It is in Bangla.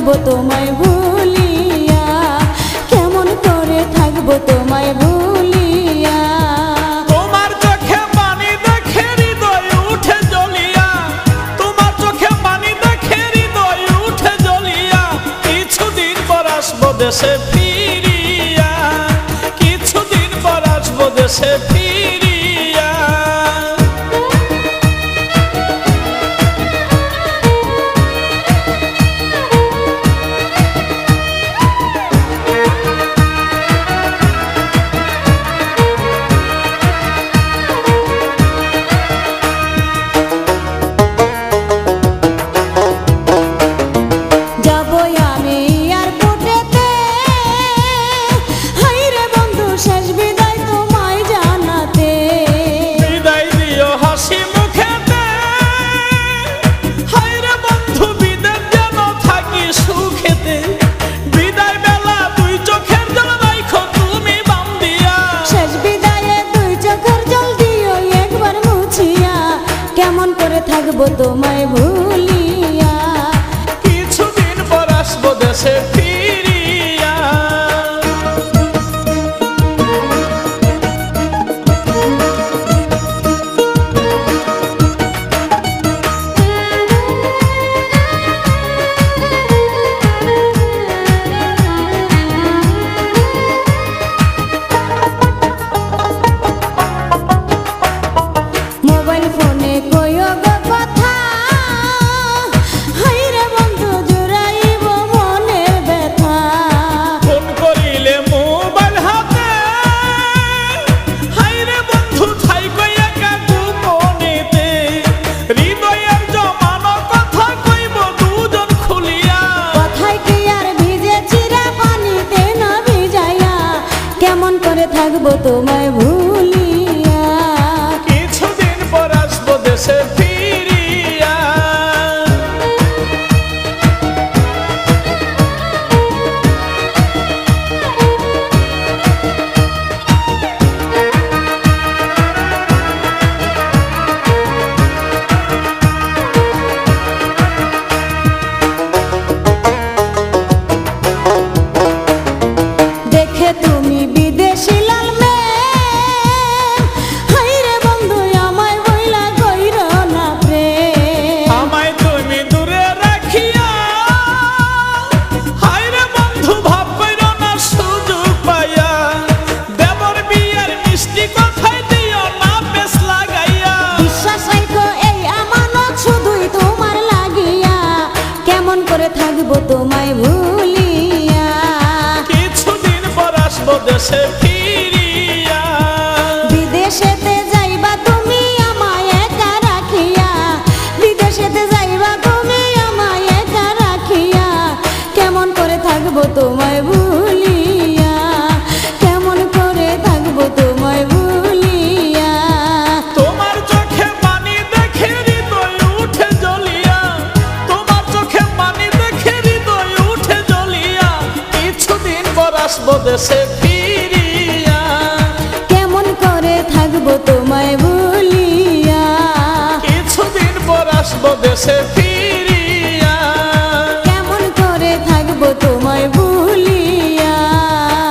থাকবো তোমায় ভুলিয়া, কেমন করে থাকবো তোমায় ভুলিয়া। তোমার চোখে পানি দেখে হৃদয় উঠে জ্বলিয়া, তোমার চোখে পানি দেখে হৃদয় উঠে জ্বলিয়া। কিছুদিন পর আসবো দেশে ফিরিয়া, কিছুদিন পর আসবো দেশে ফিরিয়া। কেমন করে থাকবো তোমায় ভুলিয়া, কিছুদিন পর আসবো দেশে ফিরিয়া। মোবাইল ফোনে কইও গো কথা, হাইরে বন্ধু জুড়াইব মনের ব্যথা। ফোন করিলে মোবাইল হাতে, হাইরে বন্ধু থাইকো একা গোপনেতে। হৃদয়ের জমানো কথা কইব দুজন খুলিয়া, কথায় কি আর ভিজে চিরা পানিতে না ভিজাইয়া। কেমন করে থাকবো তোমায় ভুলিয়া, কিছুদিন পর আসবো দেশে ফিরিয়া। দেখে তুমি বিদেশি লাল মেয়ে, হাইরে বন্ধু আমায় বইলা কইর না প্রেম। আমায় তুমি দূরে রাখিয়া, হায়রে বন্ধু ভাব কইরো না সুযোগ পাইয়া। দেবর বিয়ের মিষ্টি কথাই দিও না বেশ লাগাইয়া। বিশ্বাস রাখো এই আমানত শুধুই তোমার লাগিয়া, কেমন করে থাকবো তোমায় ভুলিয়া, কিছুদিন পর আসবো দেশে ফিরিয়া। বিদেশেতে যাইবা তুমি আমায় একা রাখিয়া, বিদেশেতে যাইবা তুমি আমায় একা রাখিয়া। কেমন করে থাকবো তোমায় ভুলিয়া, কেমন করে থাকবো তোমায় ভুলিয়া। তোমার চোখে পানি দেখে হৃদয় উঠে জ্বলিয়া, তোমার চোখে পানি দেখে হৃদয় উঠে জ্বলিয়া। কিছুদিন পর আসবো দেশে ফিরিয়া, কেমন করে থাকবো তোমায় ভুলিয়া।